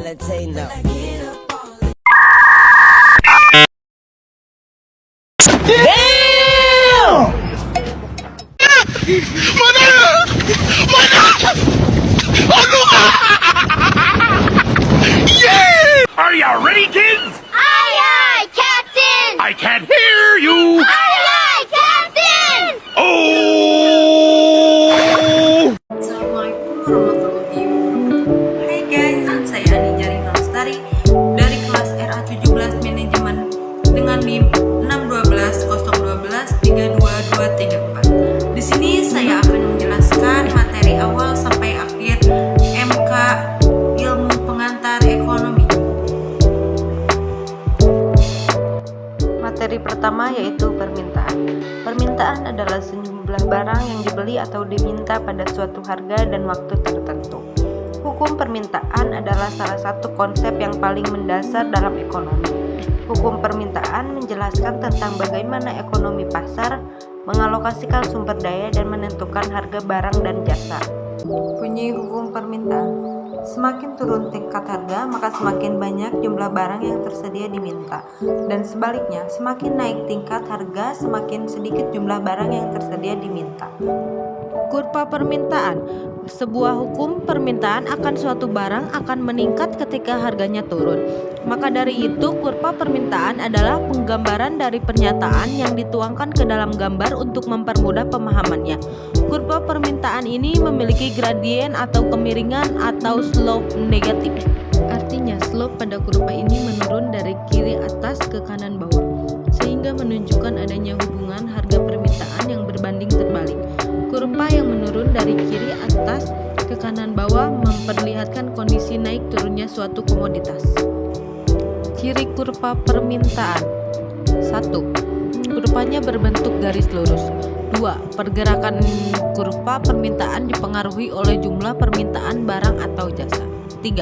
let Tay know. Are you ready, kids? Aye, aye, Captain! I can't hear you. Aye, aye, Captain! Oh! Assalamualaikum warahmatullahi wabarakatuh. Hai guys, saya Ani Jaring Lestari dari kelas RA 17 Manajemen dengan NIM 612 012 3224. Di sini saya akan menjelaskan materi awal sampai akhir MK Ilmu Pengantar Ekonomi. Materi pertama yaitu permintaan. Permintaan adalah sejumlah barang yang dibeli atau diminta pada suatu harga dan waktu tertentu. Hukum permintaan adalah salah satu konsep yang paling mendasar dalam ekonomi. Hukum permintaan menjelaskan tentang bagaimana ekonomi pasar mengalokasikan sumber daya dan menentukan harga barang dan jasa. Bunyi hukum permintaan. Semakin turun tingkat harga, maka semakin banyak jumlah barang yang tersedia diminta. Dan sebaliknya, semakin naik tingkat harga, semakin sedikit jumlah barang yang tersedia diminta. Kurva permintaan. Sebuah hukum permintaan akan suatu barang akan meningkat ketika harganya turun. Maka dari itu, kurva permintaan adalah penggambaran dari pernyataan yang dituangkan ke dalam gambar untuk mempermudah pemahamannya. Kurva permintaan ini memiliki gradien atau kemiringan atau slope negatif. Artinya, slope pada kurva ini menurun dari kiri atas ke kanan bawah, sehingga menunjukkan adanya hubungan harga permintaan yang berbanding terbalik. Kurva yang menurun dari kiri atas ke kanan bawah memperlihatkan kondisi naik turunnya suatu komoditas. Ciri kurva permintaan. 1. Kurvanya berbentuk garis lurus. 2. Pergerakan kurva permintaan dipengaruhi oleh jumlah permintaan barang atau jasa. 3.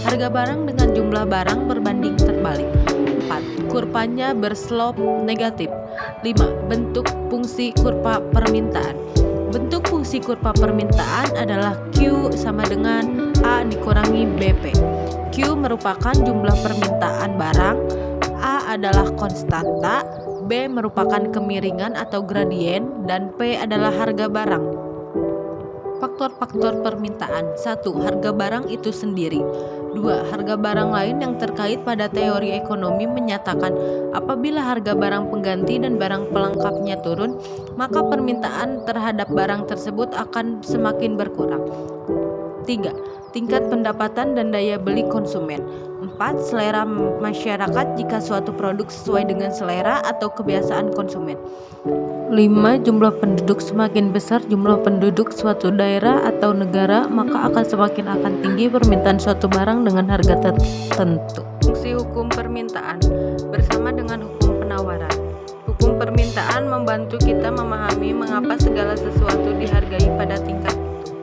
Harga barang dengan jumlah barang berbanding terbalik. 4. Kurvanya berslope negatif. 5. Bentuk fungsi kurva permintaan. Bentuk fungsi kurva permintaan adalah Q sama dengan A dikurangi BP. Q merupakan jumlah permintaan barang, A adalah konstanta, B merupakan kemiringan atau gradien, dan P adalah harga barang. Faktor-faktor permintaan. 1. Harga barang itu sendiri. 2. Harga barang lain yang terkait pada teori ekonomi menyatakan apabila harga barang pengganti dan barang pelengkapnya turun, maka permintaan terhadap barang tersebut akan semakin berkurang. 3. Tingkat pendapatan dan daya beli konsumen. 4. Selera masyarakat jika suatu produk sesuai dengan selera atau kebiasaan konsumen. 5. Jumlah penduduk. Semakin besar jumlah penduduk suatu daerah atau negara, maka semakin akan tinggi permintaan suatu barang dengan harga tertentu. Fungsi hukum permintaan bersama dengan hukum penawaran. Hukum permintaan membantu kita memahami mengapa segala sesuatu dihargai pada tingkat itu.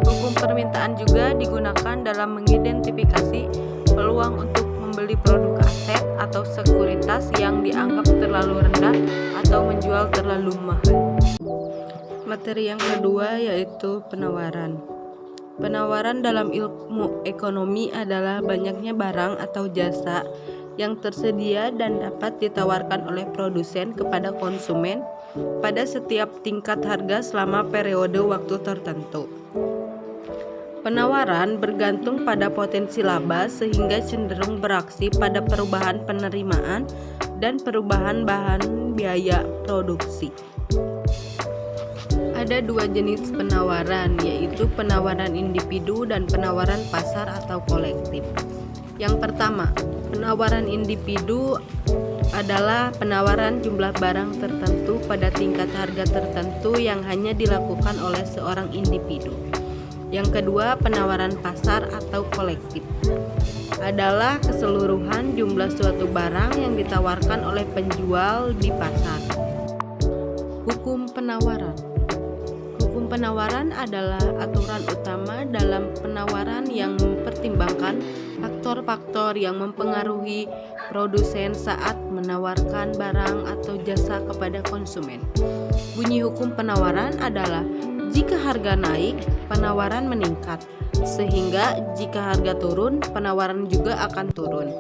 Hukum permintaan juga digunakan dalam mengidentifikasi peluang untuk membeli produk aset atau sekuritas yang dianggap terlalu rendah atau menjual terlalu mahal. Materi yang kedua yaitu penawaran. Penawaran dalam ilmu ekonomi adalah banyaknya barang atau jasa yang tersedia dan dapat ditawarkan oleh produsen kepada konsumen pada setiap tingkat harga selama periode waktu tertentu. Penawaran bergantung pada potensi laba sehingga cenderung beraksi pada perubahan penerimaan dan perubahan bahan biaya produksi. Ada dua jenis penawaran, yaitu penawaran individu dan penawaran pasar atau kolektif. Yang pertama, penawaran individu adalah penawaran jumlah barang tertentu pada tingkat harga tertentu yang hanya dilakukan oleh seorang individu. Yang kedua, penawaran pasar atau kolektif adalah keseluruhan jumlah suatu barang yang ditawarkan oleh penjual di pasar. Hukum penawaran. Hukum penawaran adalah aturan utama dalam penawaran yang mempertimbangkan faktor-faktor yang mempengaruhi produsen saat menawarkan barang atau jasa kepada konsumen. Bunyi hukum penawaran adalah Jika harga naik, penawaran meningkat, sehingga jika harga turun, penawaran juga akan turun.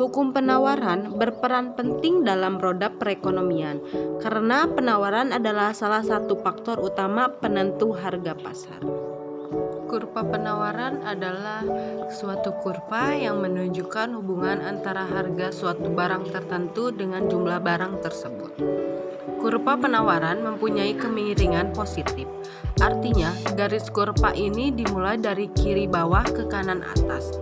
Hukum penawaran berperan penting dalam roda perekonomian, karena penawaran adalah salah satu faktor utama penentu harga pasar. Kurva penawaran adalah suatu kurva yang menunjukkan hubungan antara harga suatu barang tertentu dengan jumlah barang tersebut. Kurva penawaran mempunyai kemiringan positif. Artinya, garis kurva ini dimulai dari kiri bawah ke kanan atas.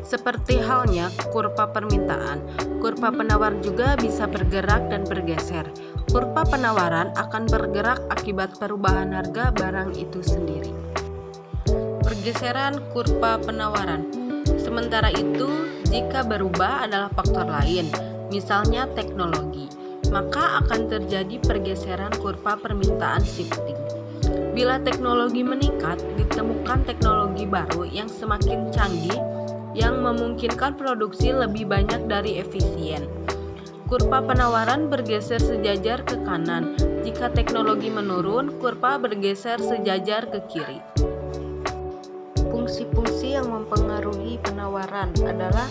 Seperti halnya kurva permintaan, kurva penawar juga bisa bergerak dan bergeser. Kurva penawaran akan bergerak akibat perubahan harga barang itu sendiri. Pergeseran kurva penawaran. Sementara itu, jika berubah adalah faktor lain, misalnya teknologi, maka akan terjadi pergeseran kurva permintaan shifting. Bila teknologi meningkat, ditemukan teknologi baru yang semakin canggih yang memungkinkan produksi lebih banyak dari efisien. Kurva penawaran bergeser sejajar ke kanan. Jika teknologi menurun, kurva bergeser sejajar ke kiri. Fungsi-fungsi yang mempengaruhi penawaran adalah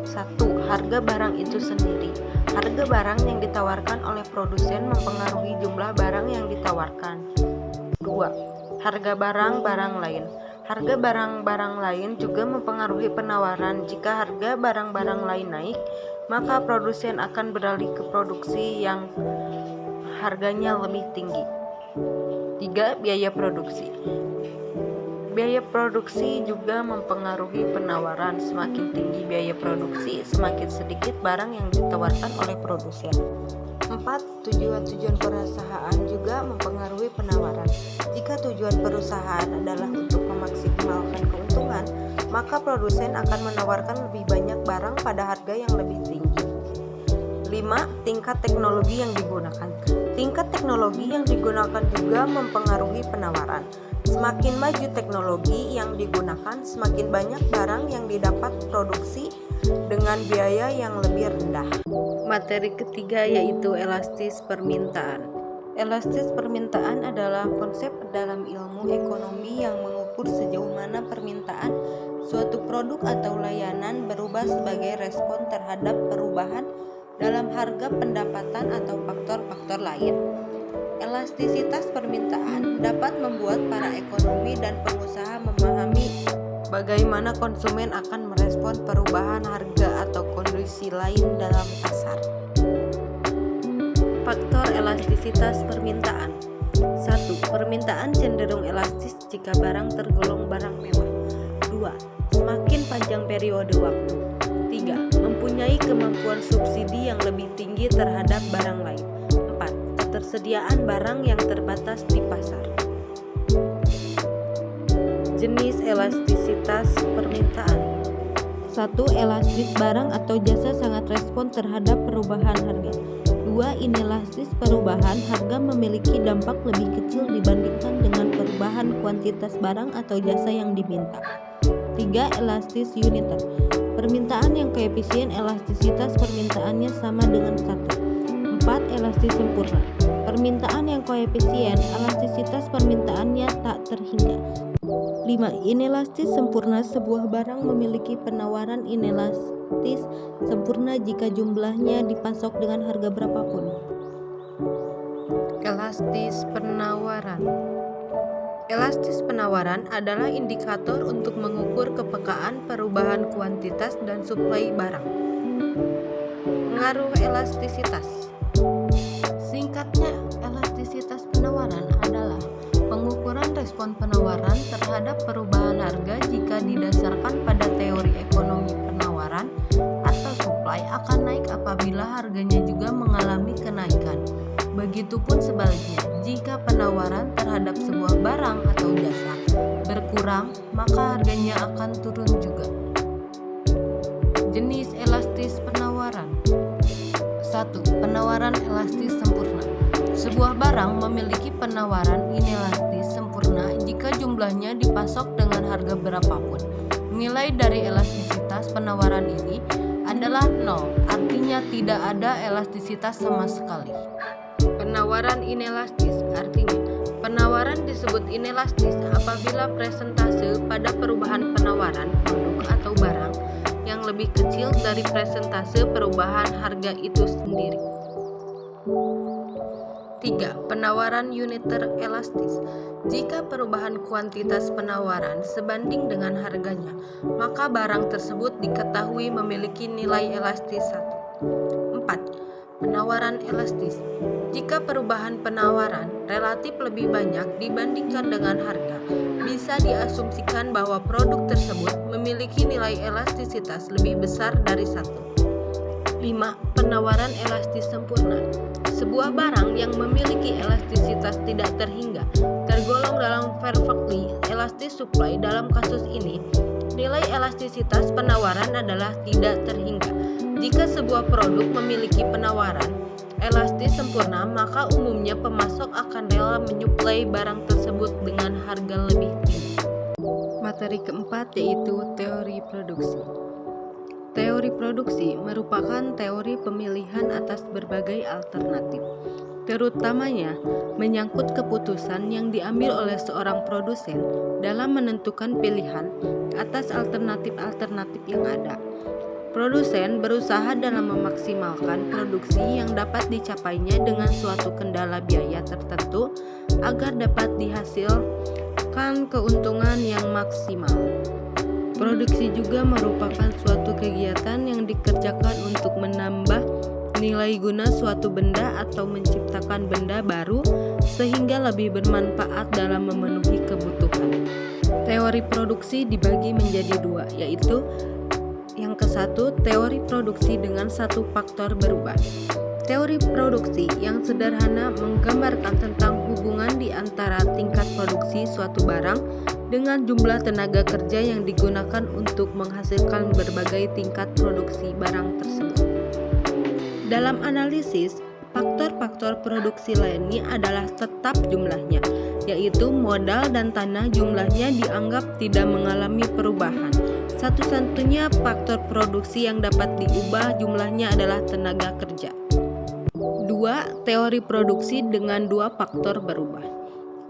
1. Harga barang itu sendiri. Harga barang yang ditawarkan oleh produsen mempengaruhi jumlah barang yang ditawarkan. 2. Harga barang-barang lain. Harga barang-barang lain juga mempengaruhi penawaran. Jika harga barang-barang lain naik, maka produsen akan beralih ke produksi yang harganya lebih tinggi. 3. Biaya produksi. Biaya produksi juga mempengaruhi penawaran. Semakin tinggi biaya produksi, semakin sedikit barang yang ditawarkan oleh produsen. 4. Tujuan-tujuan perusahaan juga mempengaruhi penawaran. Jika tujuan perusahaan adalah untuk memaksimalkan keuntungan, maka produsen akan menawarkan lebih banyak barang pada harga yang lebih tinggi. 5. Tingkat teknologi yang digunakan. Tingkat teknologi yang digunakan juga mempengaruhi penawaran. Semakin maju teknologi yang digunakan, semakin banyak barang yang didapat produksi dengan biaya yang lebih rendah. Materi ketiga yaitu elastis permintaan. Elastis permintaan adalah konsep dalam ilmu ekonomi yang mengukur sejauh mana permintaan suatu produk atau layanan berubah sebagai respon terhadap perubahan dalam harga, pendapatan, atau faktor-faktor lain. Elastisitas permintaan dapat membuat para ekonomi dan pengusaha memahami bagaimana konsumen akan merespon perubahan harga atau kondisi lain dalam pasar. Faktor elastisitas permintaan. 1. Permintaan cenderung elastis jika barang tergolong barang mewah. 2. Semakin panjang periode waktu. 3. Mempunyai kemampuan subsidi yang lebih tinggi terhadap barang lain. 4. Ketersediaan barang yang terbatas di pasar. Jenis elastisitas permintaan. 1. Elastis barang atau jasa sangat respon terhadap perubahan harga. 2. Inelastis perubahan harga memiliki dampak lebih kecil dibandingkan dengan perubahan kuantitas barang atau jasa yang diminta. 3. Elastis uniter. Permintaan yang koefisien elastisitas permintaannya sama dengan 1. 4. Elastis sempurna. Permintaan yang koefisien elastisitas permintaannya tak terhingga. 5. Inelastis sempurna. Sebuah barang memiliki penawaran inelastis sempurna jika jumlahnya dipasok dengan harga berapapun. Elastis penawaran. Elastis penawaran adalah indikator untuk mengukur kepekaan perubahan kuantitas dan suplai barang. Pengaruh elastisitas. Singkatnya, elastisitas penawaran adalah pengukuran respon penawaran terhadap perubahan harga jika didasarkan pada teori ekonomi penawaran atau supply akan naik apabila harganya juga mengalami kenaikan. Begitupun sebaliknya, jika penawaran terhadap sebuah barang atau jasa berkurang, maka harganya akan turun juga. Jenis elastis penawaran. 1. Penawaran elastis sempurna. Sebuah barang memiliki penawaran inelastis sempurna jika jumlahnya dipasok dengan harga berapapun. Nilai dari elastisitas penawaran ini adalah 0, artinya tidak ada elastisitas sama sekali. Penawaran inelastis artinya Penawaran disebut inelastis apabila presentase pada perubahan penawaran produk atau barang yang lebih kecil dari presentase perubahan harga itu sendiri. 3. Penawaran uniter elastis. Jika perubahan kuantitas penawaran sebanding dengan harganya, maka barang tersebut diketahui memiliki nilai elastis 1. 4. Penawaran elastis. Jika perubahan penawaran relatif lebih banyak dibandingkan dengan harga, bisa diasumsikan bahwa produk tersebut memiliki nilai elastisitas lebih besar dari 1. 5. Penawaran elastis sempurna. Sebuah barang yang memiliki elastisitas tidak terhingga tergolong dalam perfectly elastic supply. Dalam kasus ini, nilai elastisitas penawaran adalah tidak terhingga. Jika sebuah produk memiliki penawaran elastis sempurna, maka umumnya pemasok akan rela menyuplai barang tersebut dengan harga lebih tinggi. Materi keempat yaitu teori produksi. Teori produksi merupakan teori pemilihan atas berbagai alternatif, terutamanya menyangkut keputusan yang diambil oleh seorang produsen dalam menentukan pilihan atas alternatif-alternatif yang ada. Produsen berusaha dalam memaksimalkan produksi yang dapat dicapainya dengan suatu kendala biaya tertentu agar dapat dihasilkan keuntungan yang maksimal. Produksi juga merupakan suatu kegiatan yang dikerjakan untuk menambah nilai guna suatu benda atau menciptakan benda baru sehingga lebih bermanfaat dalam memenuhi kebutuhan. Teori produksi dibagi menjadi dua, yaitu yang ke-1, teori produksi dengan satu faktor berubah. Teori produksi yang sederhana menggambarkan tentang hubungan di antara tingkat produksi suatu barang dengan jumlah tenaga kerja yang digunakan untuk menghasilkan berbagai tingkat produksi barang tersebut. Dalam analisis, faktor-faktor produksi lainnya adalah tetap jumlahnya, yaitu modal dan tanah jumlahnya dianggap tidak mengalami perubahan. Satu-satunya faktor produksi yang dapat diubah jumlahnya adalah tenaga kerja. 2. Teori produksi dengan dua faktor berubah.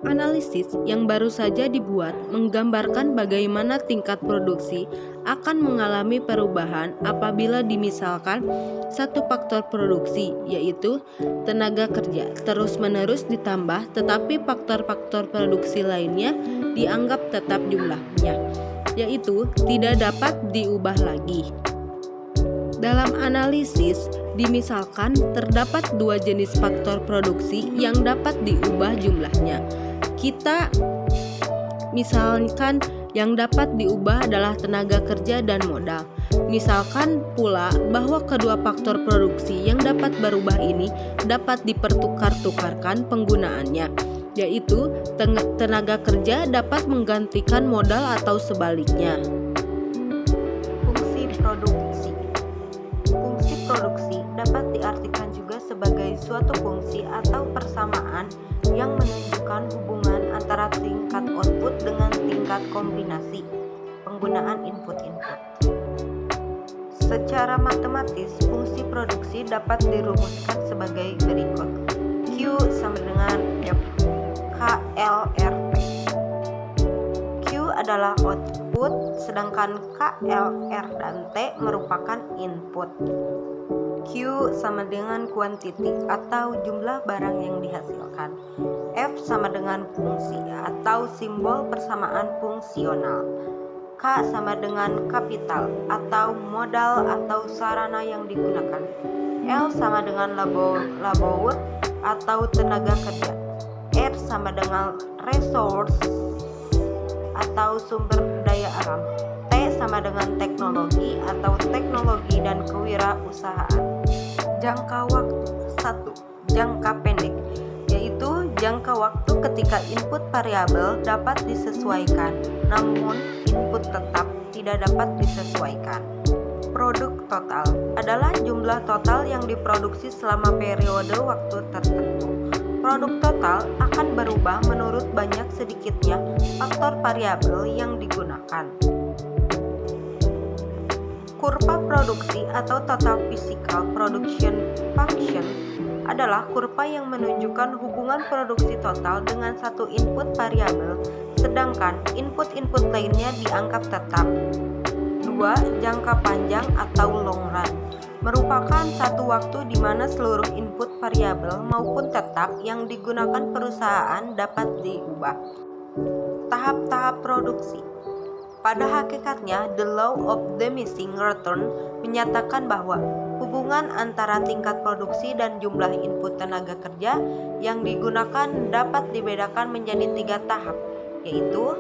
Analisis yang baru saja dibuat menggambarkan bagaimana tingkat produksi akan mengalami perubahan apabila dimisalkan satu faktor produksi, yaitu tenaga kerja, terus-menerus ditambah, tetapi faktor-faktor produksi lainnya dianggap tetap jumlahnya, yaitu tidak dapat diubah lagi. Dalam analisis, dimisalkan terdapat dua jenis faktor produksi yang dapat diubah jumlahnya. Kita misalkan yang dapat diubah adalah tenaga kerja dan modal. Misalkan pula bahwa kedua faktor produksi yang dapat berubah ini dapat dipertukar-tukarkan penggunaannya, yaitu tenaga kerja dapat menggantikan modal atau sebaliknya. Fungsi produksi. Fungsi produksi dapat diartikan juga sebagai suatu fungsi atau persamaan yang menunjukkan hubungan antara tingkat output dengan tingkat kombinasi penggunaan input-input. Secara matematis, fungsi produksi dapat dirumuskan sebagai berikut. Q sama dengan F KLRT. Q adalah output, sedangkan KLR dan T merupakan input. Q sama dengan quantity atau jumlah barang yang dihasilkan. F sama dengan fungsi atau simbol persamaan fungsional. K sama dengan kapital atau modal atau sarana yang digunakan. L sama dengan labor atau tenaga kerja. R sama dengan resource atau sumber daya alam. T sama dengan teknologi atau teknologi dan kewirausahaan. Jangka waktu 1. Jangka pendek, yaitu jangka waktu ketika input variabel dapat disesuaikan, namun input tetap tidak dapat disesuaikan. Produk total adalah jumlah total yang diproduksi selama periode waktu tertentu. Produk total akan berubah menurut banyak sedikitnya faktor variabel yang digunakan. Kurva produksi atau total physical production function adalah kurva yang menunjukkan hubungan produksi total dengan satu input variabel, sedangkan input-input lainnya dianggap tetap. 2. Jangka panjang atau long run merupakan satu waktu di mana seluruh input variabel maupun tetap yang digunakan perusahaan dapat diubah. Tahap-tahap produksi. Pada hakikatnya, the law of diminishing return menyatakan bahwa hubungan antara tingkat produksi dan jumlah input tenaga kerja yang digunakan dapat dibedakan menjadi 3 tahap, yaitu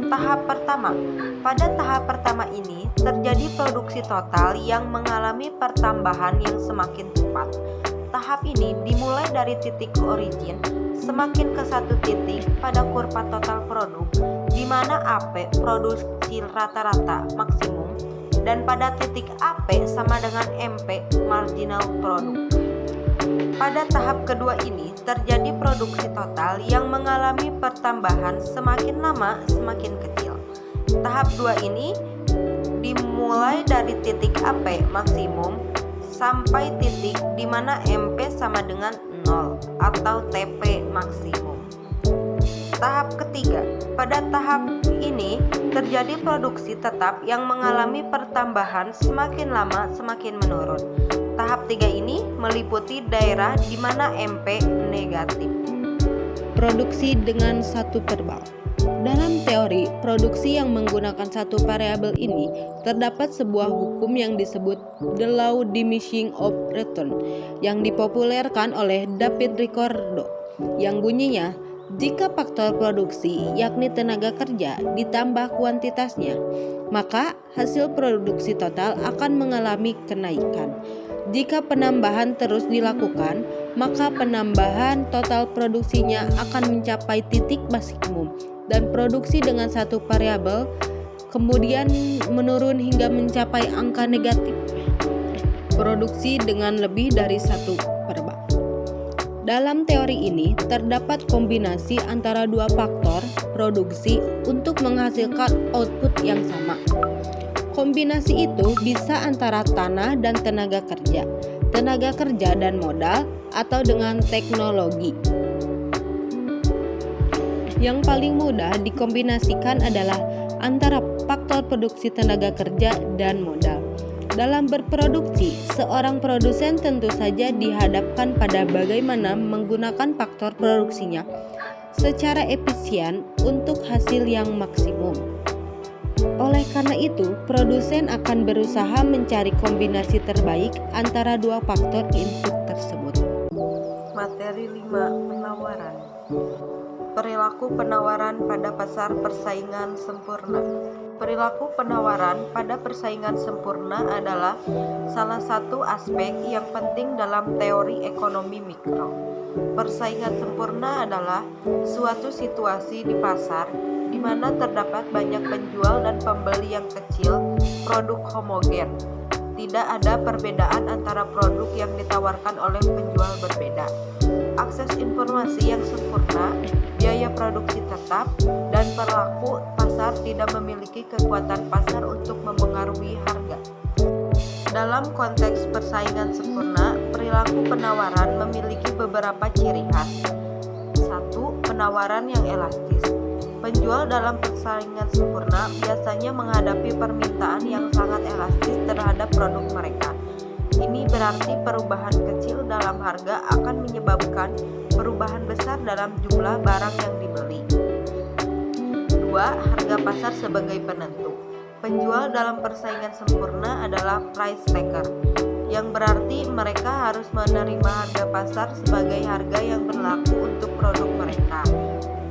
tahap pertama. Pada tahap pertama ini terjadi produksi total yang mengalami pertambahan yang semakin cepat. Tahap ini dimulai dari titik origin semakin ke satu titik pada kurva total produk, di mana AP produksi rata-rata maksimum dan pada titik AP sama dengan MP marginal produk. Pada tahap kedua ini terjadi produksi total yang mengalami pertambahan semakin lama semakin kecil. Tahap 2 ini dimulai dari titik AP maksimum sampai titik di mana MP sama dengan 0 atau TP maksimum. Tahap ketiga, pada tahap ini terjadi produksi tetap yang mengalami pertambahan semakin lama semakin menurun. Tahap 3 ini meliputi daerah di mana MP negatif. Produksi dengan satu verbal. Dalam teori produksi yang menggunakan satu variabel ini, terdapat sebuah hukum yang disebut the law diminishing of return yang dipopulerkan oleh David Ricardo, yang bunyinya, jika faktor produksi yakni tenaga kerja ditambah kuantitasnya, maka hasil produksi total akan mengalami kenaikan. Jika penambahan terus dilakukan, maka penambahan total produksinya akan mencapai titik maksimum dan produksi dengan satu variabel kemudian menurun hingga mencapai angka negatif. Produksi dengan lebih dari satu verbal. Dalam teori ini terdapat kombinasi antara dua faktor produksi untuk menghasilkan output yang sama. Kombinasi itu bisa antara tanah dan tenaga kerja dan modal, atau dengan teknologi. Yang paling mudah dikombinasikan adalah antara faktor produksi tenaga kerja dan modal. Dalam berproduksi, seorang produsen tentu saja dihadapkan pada bagaimana menggunakan faktor produksinya secara efisien untuk hasil yang maksimum. Oleh karena itu, produsen akan berusaha mencari kombinasi terbaik antara dua faktor input tersebut. Materi 5. Penawaran. Perilaku penawaran pada pasar persaingan sempurna. Perilaku penawaran pada persaingan sempurna adalah salah satu aspek yang penting dalam teori ekonomi mikro. Persaingan sempurna adalah suatu situasi di pasar di mana terdapat banyak penjual dan pembeli yang kecil, produk homogen. Tidak ada perbedaan antara produk yang ditawarkan oleh penjual berbeda. Akses informasi yang sempurna, biaya produksi tetap, dan perilaku pasar tidak memiliki kekuatan pasar untuk memengaruhi harga. Dalam konteks persaingan sempurna, perilaku penawaran memiliki beberapa ciri khas. 1. Penawaran yang elastis. Penjual dalam persaingan sempurna biasanya menghadapi permintaan yang sangat elastis terhadap produk mereka. Ini berarti perubahan kecil dalam harga akan menyebabkan perubahan besar dalam jumlah barang yang dibeli. 2. Harga pasar sebagai penentu. Penjual dalam persaingan sempurna adalah price taker, yang berarti mereka harus menerima harga pasar sebagai harga yang berlaku untuk produk mereka.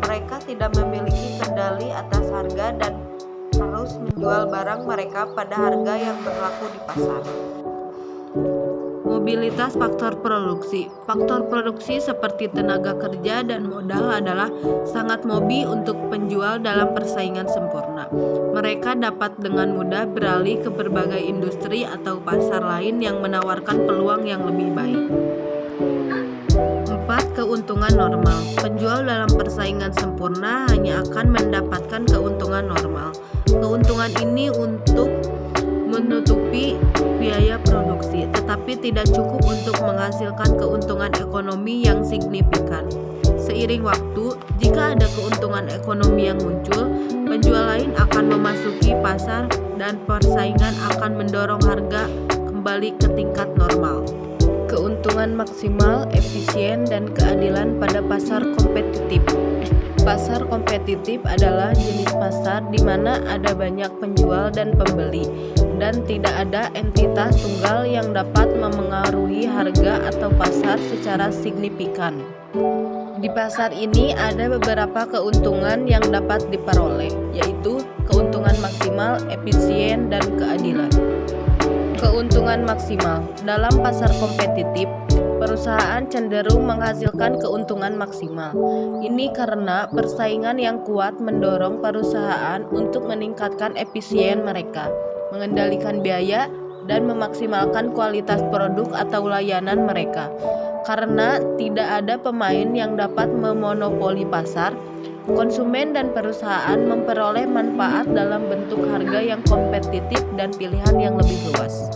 Mereka tidak memiliki kendali atas harga dan harus menjual barang mereka pada harga yang berlaku di pasar. Mobilitas faktor produksi. Faktor produksi seperti tenaga kerja dan modal adalah sangat mobil untuk penjual dalam persaingan sempurna. Mereka dapat dengan mudah beralih ke berbagai industri atau pasar lain yang menawarkan peluang yang lebih baik. 4. Keuntungan normal. Penjual dalam persaingan sempurna hanya akan mendapatkan keuntungan normal. Keuntungan ini untuk menutupi biaya produksi, tetapi tidak cukup untuk menghasilkan keuntungan ekonomi yang signifikan. Seiring waktu, jika ada keuntungan ekonomi yang muncul, penjual lain akan memasuki pasar dan persaingan akan mendorong harga kembali ke tingkat normal. Keuntungan maksimal, efisien, dan keadilan pada pasar kompetitif. Pasar kompetitif adalah jenis pasar di mana ada banyak penjual dan pembeli, dan tidak ada entitas tunggal yang dapat memengaruhi harga atau pasar secara signifikan. Di pasar ini ada beberapa keuntungan yang dapat diperoleh, yaitu keuntungan maksimal, efisien, dan keadilan. Keuntungan maksimal. Dalam pasar kompetitif, perusahaan cenderung menghasilkan keuntungan maksimal. Ini karena persaingan yang kuat mendorong perusahaan untuk meningkatkan efisien mereka, mengendalikan biaya, dan memaksimalkan kualitas produk atau layanan mereka. Karena tidak ada pemain yang dapat memonopoli pasar, konsumen dan perusahaan memperoleh manfaat dalam bentuk harga yang kompetitif dan pilihan yang lebih luas.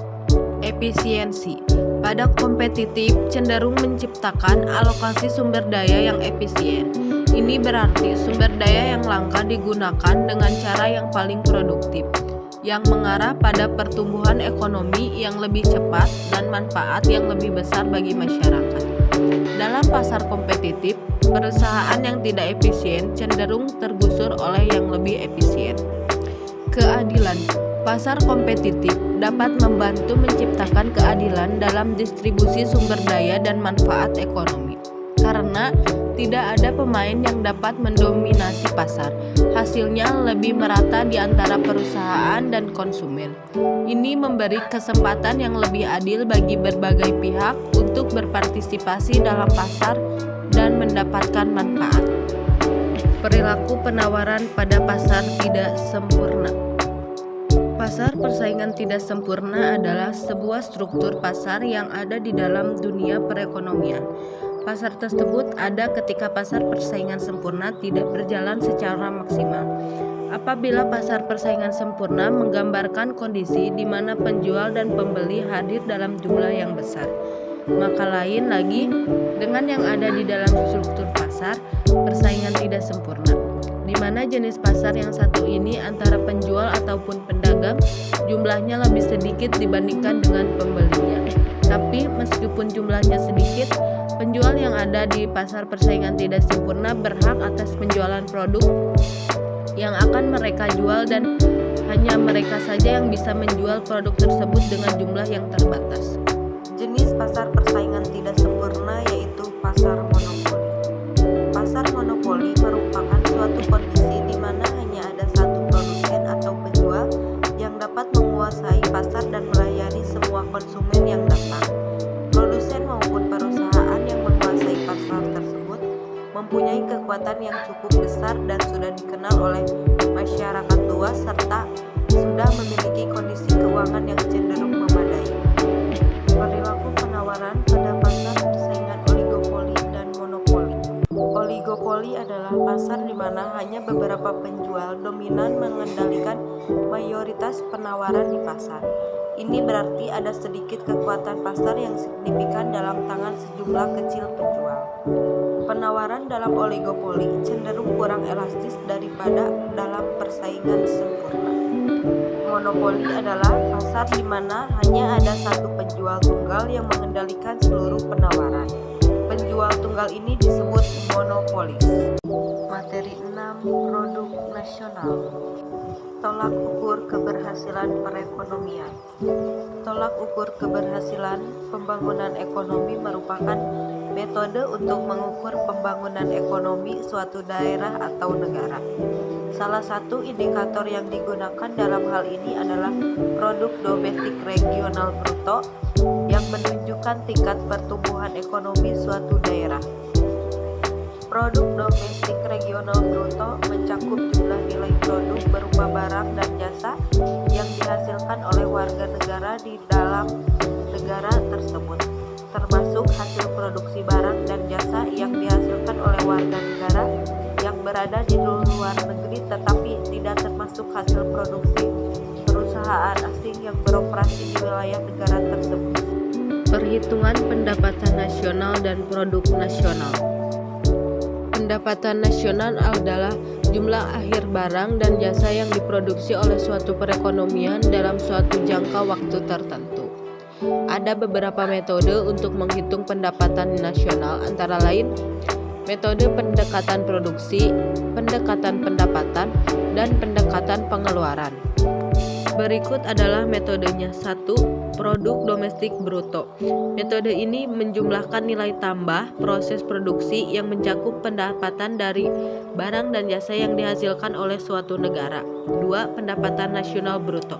Efisiensi. Pada kompetitif cenderung menciptakan alokasi sumber daya yang efisien. Ini berarti sumber daya yang langka digunakan dengan cara yang paling produktif, yang mengarah pada pertumbuhan ekonomi yang lebih cepat dan manfaat yang lebih besar bagi masyarakat. Dalam pasar kompetitif, perusahaan yang tidak efisien cenderung tergusur oleh yang lebih efisien. Keadilan. Pasar kompetitif dapat membantu menciptakan keadilan dalam distribusi sumber daya dan manfaat ekonomi. Karena tidak ada pemain yang dapat mendominasi pasar, hasilnya lebih merata di antara perusahaan dan konsumen. Ini memberi kesempatan yang lebih adil bagi berbagai pihak untuk berpartisipasi dalam pasar dan mendapatkan manfaat. Perilaku penawaran pada pasar tidak sempurna. Pasar persaingan tidak sempurna adalah sebuah struktur pasar yang ada di dalam dunia perekonomian. Pasar tersebut ada ketika pasar persaingan sempurna tidak berjalan secara maksimal. Apabila pasar persaingan sempurna menggambarkan kondisi di mana penjual dan pembeli hadir dalam jumlah yang besar, maka lain lagi dengan yang ada di dalam struktur pasar persaingan tidak sempurna, di mana jenis pasar yang satu ini antara penjual ataupun pedagang jumlahnya lebih sedikit dibandingkan dengan pembelinya. Tapi meskipun jumlahnya sedikit, penjual yang ada di pasar persaingan tidak sempurna berhak atas penjualan produk yang akan mereka jual, dan hanya mereka saja yang bisa menjual produk tersebut dengan jumlah yang terbatas. Jenis pasar persaingan tidak sempurna yaitu pasar monopoli. Pasar monopoli merupakan suatu kondisi di mana hanya ada satu produsen atau penjual yang dapat menguasai pasar dan melayani semua konsumen yang datang. Produsen maupun perusahaan yang menguasai pasar tersebut mempunyai kekuatan yang cukup besar dan sudah dikenal oleh masyarakat luas serta sudah memiliki kondisi keuangan yang cenderung memadai. Perilaku penawaran pada pasar persaingan oligopoli dan monopoli. Oligopoli adalah pasar di mana hanya beberapa penjual dominan mengendalikan mayoritas penawaran di pasar. Ini berarti ada sedikit kekuatan pasar yang signifikan dalam tangan sejumlah kecil penjual. Penawaran dalam oligopoli cenderung kurang elastis daripada dalam persaingan sempurna. Monopoli adalah pasar di mana hanya ada satu penjual tunggal yang mengendalikan seluruh penawaran. Penjual tunggal ini disebut monopolis. Materi 6. Produk nasional. Tolak ukur keberhasilan perekonomian. Tolak ukur keberhasilan pembangunan ekonomi merupakan metode untuk mengukur pembangunan ekonomi suatu daerah atau negara. Salah satu indikator yang digunakan dalam hal ini adalah produk domestik regional bruto yang menunjukkan tingkat pertumbuhan ekonomi suatu daerah. Produk domestik regional bruto mencakup jumlah nilai produk berupa barang dan jasa yang dihasilkan oleh warga negara di dalam negara tersebut, termasuk hasil produksi barang dan jasa yang dihasilkan oleh warga negara yang berada di luar negeri tetapi tidak termasuk hasil produksi perusahaan perusahaan asing yang beroperasi di wilayah negara tersebut. Perhitungan pendapatan nasional dan produk nasional. Pendapatan nasional adalah jumlah akhir barang dan jasa yang diproduksi oleh suatu perekonomian dalam suatu jangka waktu tertentu. Ada beberapa metode untuk menghitung pendapatan nasional, antara lain metode pendekatan produksi, pendekatan pendapatan, dan pendekatan pengeluaran. Berikut adalah metodenya. 1. Produk domestik bruto. Metode ini menjumlahkan nilai tambah proses produksi yang mencakup pendapatan dari barang dan jasa yang dihasilkan oleh suatu negara. 2. Pendapatan nasional bruto.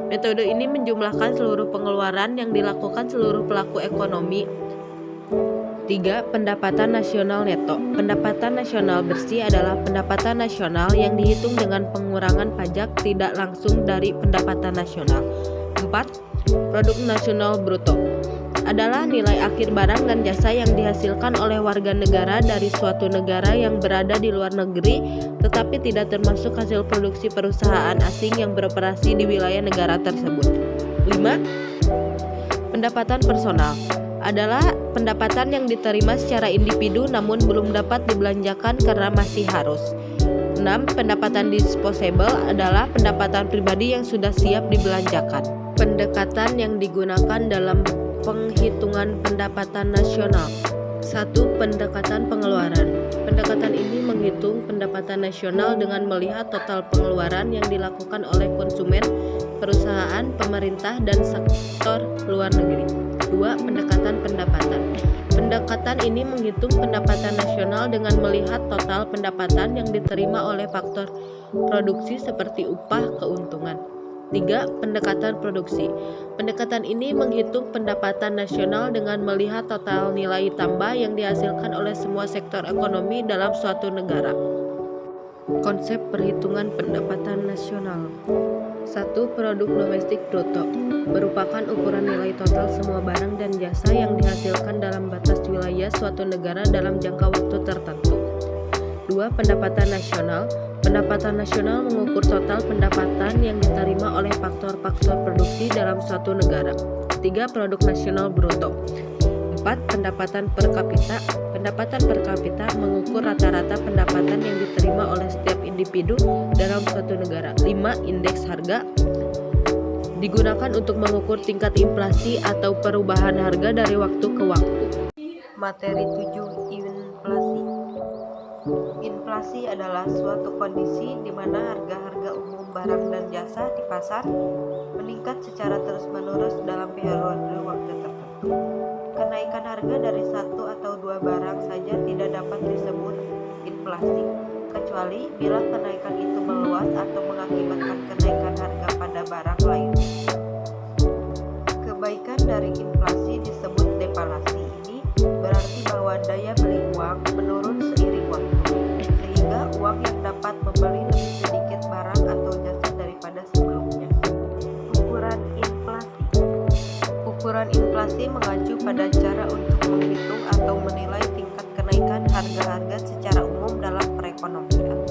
Metode ini menjumlahkan seluruh pengeluaran yang dilakukan seluruh pelaku ekonomi. 3. Pendapatan nasional neto. Pendapatan nasional bersih adalah pendapatan nasional yang dihitung dengan pengurangan pajak tidak langsung dari pendapatan nasional. 4. Produk nasional bruto adalah nilai akhir barang dan jasa yang dihasilkan oleh warga negara dari suatu negara yang berada di luar negeri tetapi tidak termasuk hasil produksi perusahaan asing yang beroperasi di wilayah negara tersebut. 5. Pendapatan personal adalah pendapatan yang diterima secara individu namun belum dapat dibelanjakan karena masih harus. 6. Pendapatan disposable adalah pendapatan pribadi yang sudah siap dibelanjakan. Pendekatan yang digunakan dalam penghitungan pendapatan nasional. 1. Pendekatan pengeluaran. Pendekatan ini menghitung pendapatan nasional dengan melihat total pengeluaran yang dilakukan oleh konsumen, perusahaan, pemerintah, dan sektor luar negeri. 2. Pendekatan pendapatan. Pendekatan ini menghitung pendapatan nasional dengan melihat total pendapatan yang diterima oleh faktor produksi seperti upah, keuntungan. 3. Pendekatan produksi. Pendekatan ini menghitung pendapatan nasional dengan melihat total nilai tambah yang dihasilkan oleh semua sektor ekonomi dalam suatu negara. Konsep perhitungan pendapatan nasional. 1. Produk domestik bruto merupakan ukuran nilai total semua barang dan jasa yang dihasilkan dalam batas wilayah suatu negara dalam jangka waktu tertentu. 2. Pendapatan nasional. Pendapatan nasional mengukur total pendapatan yang diterima oleh faktor-faktor produksi dalam suatu negara. 3. Produk nasional bruto. 4. Pendapatan per kapita. Pendapatan per kapita mengukur rata-rata pendapatan yang diterima oleh setiap individu dalam suatu negara. 5. Indeks harga digunakan untuk mengukur tingkat inflasi atau perubahan harga dari waktu ke waktu. Materi 7. Inflasi. Inflasi adalah suatu kondisi di mana harga-harga umum barang dan jasa di pasar meningkat secara terus-menerus dalam periode waktu tertentu. Kenaikan harga dari satu atau dua barang saja tidak dapat disebut inflasi, kecuali bila kenaikan itu meluas atau mengakibatkan kenaikan harga pada barang lain. Kebaikan dari inflasi disebut deflasi. Ini berarti bahwa daya beli uang menurun seiring waktu, sehingga uang yang dapat membeli lebih sedikit barang atau jasa daripada sebelumnya. Ukuran inflasi. Ukuran inflasi mengacu pada cara untuk menghitung atau menilai tingkat kenaikan harga-harga secara umum dalam perekonomian.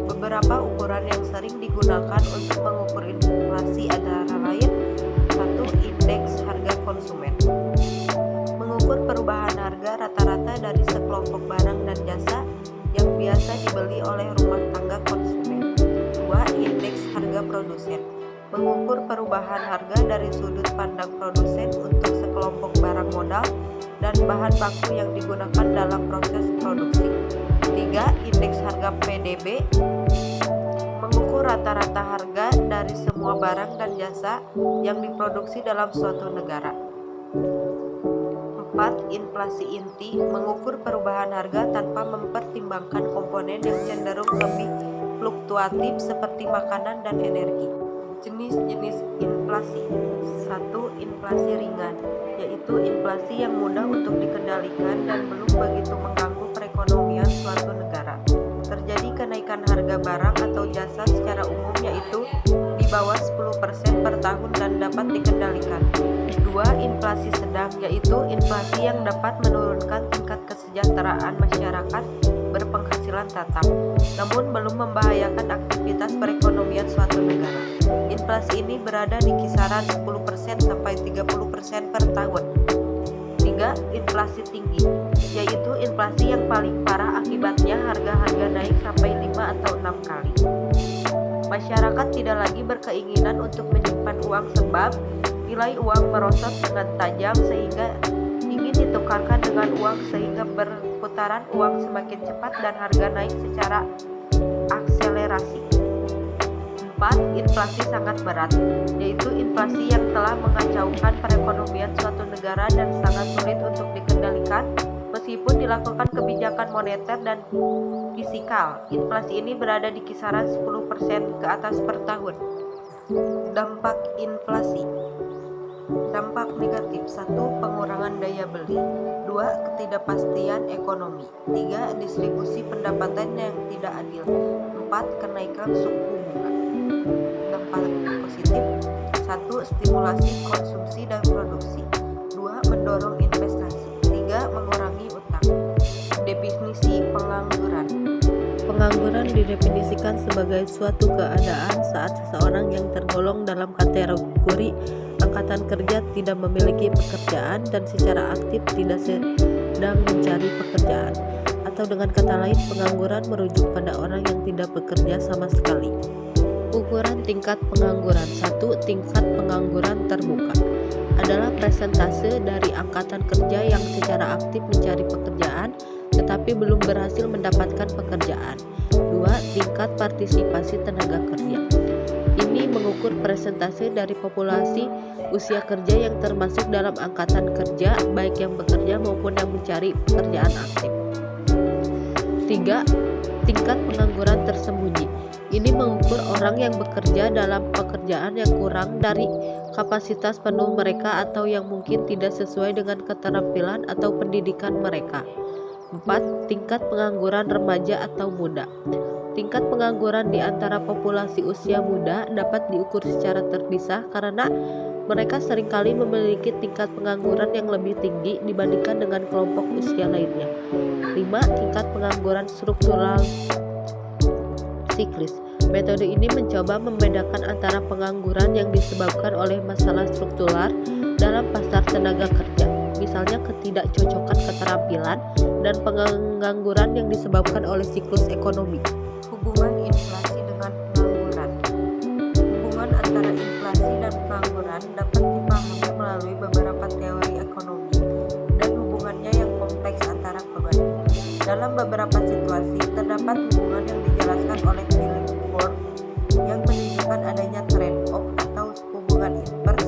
Beberapa ukuran yang sering digunakan untuk mengukur inflasi antara lain: 1. Indeks harga konsumen mengukur perubahan harga rata-rata dari sekelompok barang dan jasa yang biasa dibeli oleh rumah tangga konsumen. 2. Indeks harga produsen mengukur perubahan harga dari sudut pandang produsen untuk sekelompok barang modal dan bahan baku yang digunakan dalam proses produksi. 3. Indeks harga PDB mengukur rata-rata harga dari semua barang dan jasa yang diproduksi dalam suatu negara. 4. Inflasi inti mengukur perubahan harga tanpa mempertimbangkan komponen yang cenderung lebih fluktuatif seperti makanan dan energi. Jenis-jenis inflasi. 1. Inflasi ringan, yaitu inflasi yang mudah untuk dikendalikan dan belum begitu mengganggu perekonomian suatu negara. Terjadi kenaikan harga barang atau jasa secara umum yaitu di bawah 10% per tahun dan dapat dikendalikan. 2. Inflasi sedang, yaitu inflasi yang dapat menurunkan tingkat kesejahteraan masyarakat berpenghasilan tetap, namun belum membahayakan aktivitas perekonomian suatu negara. inflasi ini berada di kisaran 10% sampai 30% per tahun. 3. Inflasi tinggi, yaitu inflasi yang paling parah akibatnya harga-harga naik sampai 5 atau 6 kali. Masyarakat tidak lagi berkeinginan untuk menyimpan uang sebab nilai uang merosot dengan tajam sehingga ingin ditukarkan dengan uang sehingga perputaran uang semakin cepat dan harga naik secara akselerasi. 4. Inflasi sangat berat, yaitu inflasi yang telah mengacaukan perekonomian suatu negara dan sangat sulit untuk dikendalikan meskipun dilakukan kebijakan moneter dan fiskal. Inflasi ini berada di kisaran 10% ke atas per tahun. Dampak inflasi. Dampak negatif. 1. Pengurangan daya beli. 2. Ketidakpastian ekonomi. 3. Distribusi pendapatan yang tidak adil. 4. Kenaikan suku bunga. Dampak positif. 1. Stimulasi konsumsi dan produksi. 2. Mendorong investasi. 3. Mengurangi utang. Definisi pengangguran. Pengangguran didefinisikan sebagai suatu keadaan saat seseorang yang tergolong dalam kategori angkatan kerja tidak memiliki pekerjaan dan secara aktif tidak sedang mencari pekerjaan. Atau dengan kata lain, pengangguran merujuk pada orang yang tidak bekerja sama sekali. Ukuran tingkat pengangguran. 1. Tingkat pengangguran terbuka adalah persentase dari angkatan kerja yang secara aktif mencari pekerjaan tetapi belum berhasil mendapatkan pekerjaan. 2. Tingkat partisipasi tenaga kerja. Ini mengukur persentase dari populasi usia kerja yang termasuk dalam angkatan kerja baik yang bekerja maupun yang mencari pekerjaan aktif. 3. Tingkat pengangguran tersembunyi. Ini mengukur orang yang bekerja dalam pekerjaan yang kurang dari kapasitas penuh mereka atau yang mungkin tidak sesuai dengan keterampilan atau pendidikan mereka. 4. Tingkat pengangguran remaja atau muda. Tingkat pengangguran di antara populasi usia muda dapat diukur secara terpisah karena mereka seringkali memiliki tingkat pengangguran yang lebih tinggi dibandingkan dengan kelompok usia lainnya. 5. Tingkat pengangguran struktural siklis. Metode ini mencoba membedakan antara pengangguran yang disebabkan oleh masalah struktural dalam pasar tenaga kerja, misalnya ketidakcocokan keterampilan, dan pengangguran yang disebabkan oleh siklus ekonomi. Hubungan inflasi dengan pengangguran. Hubungan antara inflasi dan pengangguran dapat dipahami melalui beberapa teori ekonomi dan hubungannya yang kompleks antara keduanya. Dalam beberapa situasi, terdapat hubungan yang dijelaskan oleh Philip Ford yang menunjukkan adanya trade-off atau hubungan invers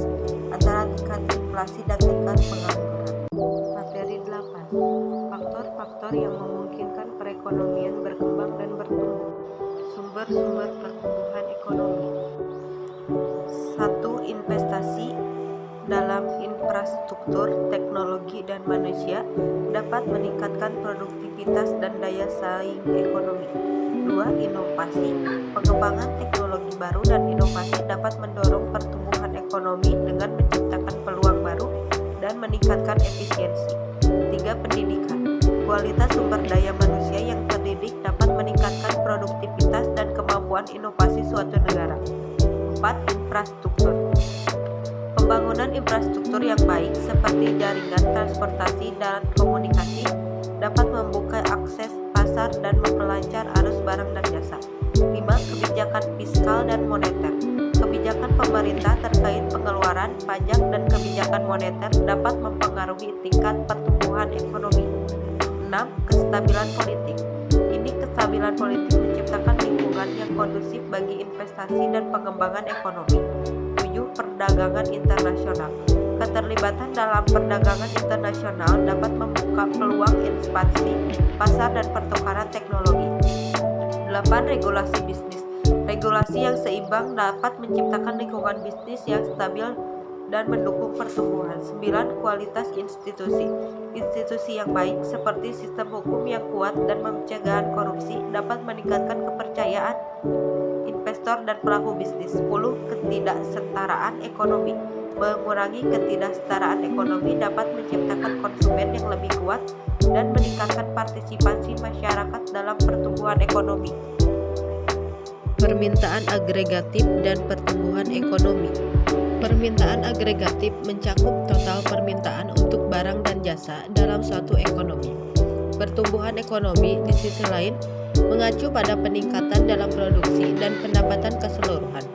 antara tingkat inflasi dan tingkat pengangguran. Materi 8. Faktor-faktor yang memungkinkan perekonomian berkembang dan bertumbuh. Sumber-sumber pertumbuhan ekonomi. 1. Investasi dalam infrastruktur, teknologi, dan manusia dapat meningkatkan produktivitas dan daya saing ekonomi. 2. Inovasi. Pengembangan teknologi baru dan inovasi dapat mendorong pertumbuhan ekonomi dengan menciptakan peluang baru dan meningkatkan efisiensi. 3. Pendidikan. Kualitas sumber daya manusia yang terdidik dapat meningkatkan produktivitas dan kemampuan inovasi suatu negara. 4. Infrastruktur. Pembangunan infrastruktur yang baik seperti jaringan transportasi dan komunikasi dapat membuka akses pasar dan memperlancar arus barang dan jasa. 5. Kebijakan fiskal dan moneter. Kebijakan pemerintah terkait pengeluaran, pajak, dan kebijakan moneter dapat mempengaruhi tingkat pertumbuhan ekonomi. 6. Kestabilan politik. Ini kestabilan politik menciptakan lingkungan yang kondusif bagi investasi dan pengembangan ekonomi. 7. Perdagangan internasional. Keterlibatan dalam perdagangan internasional dapat membuka peluang ekspansi pasar dan pertukaran teknologi. 8. Regulasi bisnis. Regulasi yang seimbang dapat menciptakan lingkungan bisnis yang stabil dan mendukung pertumbuhan. 9. Kualitas institusi. Institusi yang baik seperti sistem hukum yang kuat dan pencegahan korupsi dapat meningkatkan kepercayaan investor dan pelaku bisnis. 10. Ketidaksetaraan ekonomi. Mengurangi ketidaksetaraan ekonomi dapat menciptakan konsumen yang lebih kuat dan meningkatkan partisipasi masyarakat dalam pertumbuhan ekonomi. Permintaan agregatif dan pertumbuhan ekonomi. Permintaan agregatif mencakup total permintaan untuk barang dan jasa dalam suatu ekonomi. Pertumbuhan ekonomi di sisi lain mengacu pada peningkatan dalam produksi dan pendapatan keseluruhan.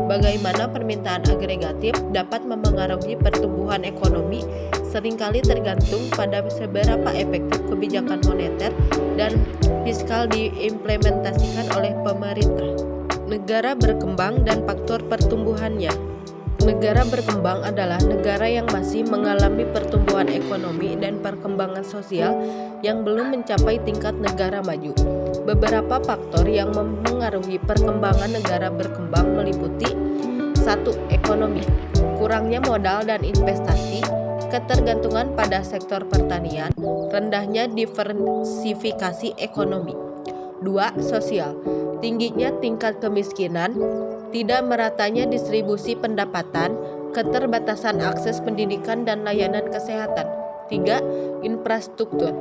Bagaimana permintaan agregatif dapat memengaruhi pertumbuhan ekonomi seringkali tergantung pada seberapa efektif kebijakan moneter dan fiskal diimplementasikan oleh pemerintah. Negara berkembang dan faktor pertumbuhannya. Negara berkembang adalah negara yang masih mengalami pertumbuhan ekonomi dan perkembangan sosial yang belum mencapai tingkat negara maju. Beberapa faktor yang memengaruhi perkembangan negara berkembang meliputi 1. Ekonomi, kurangnya modal dan investasi, ketergantungan pada sektor pertanian, rendahnya diversifikasi ekonomi. 2. Sosial, tingginya tingkat kemiskinan, tidak meratanya distribusi pendapatan, keterbatasan akses pendidikan dan layanan kesehatan. 3. Infrastruktur,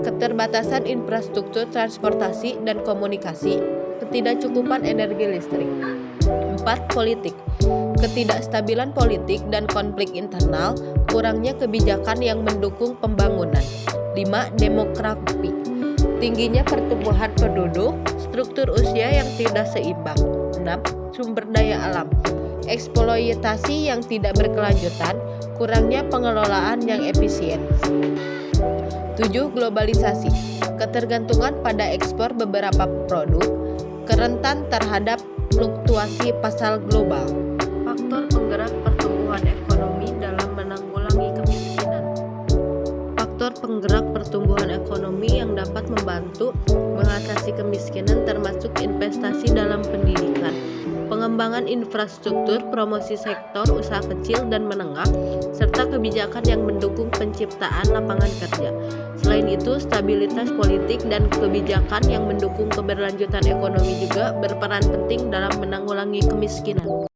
keterbatasan infrastruktur transportasi dan komunikasi, ketidakcukupan energi listrik. 4. Politik, ketidakstabilan politik dan konflik internal, kurangnya kebijakan yang mendukung pembangunan. 5. Demografi, tingginya pertumbuhan penduduk, struktur usia yang tidak seimbang. 6. Sumber daya alam, eksploitasi yang tidak berkelanjutan, kurangnya pengelolaan yang efisien. 7. Globalisasi, ketergantungan pada ekspor beberapa produk, kerentan terhadap fluktuasi pasar global. Faktor penggerak pertumbuhan ekonomi dalam menanggulangi kemiskinan. Faktor penggerak pertumbuhan ekonomi yang dapat membantu mengatasi kemiskinan termasuk investasi dalam pendidikan, pengembangan infrastruktur, promosi sektor usaha kecil dan menengah, serta kebijakan yang mendukung penciptaan lapangan kerja. Selain itu, stabilitas politik dan kebijakan yang mendukung keberlanjutan ekonomi juga berperan penting dalam menanggulangi kemiskinan.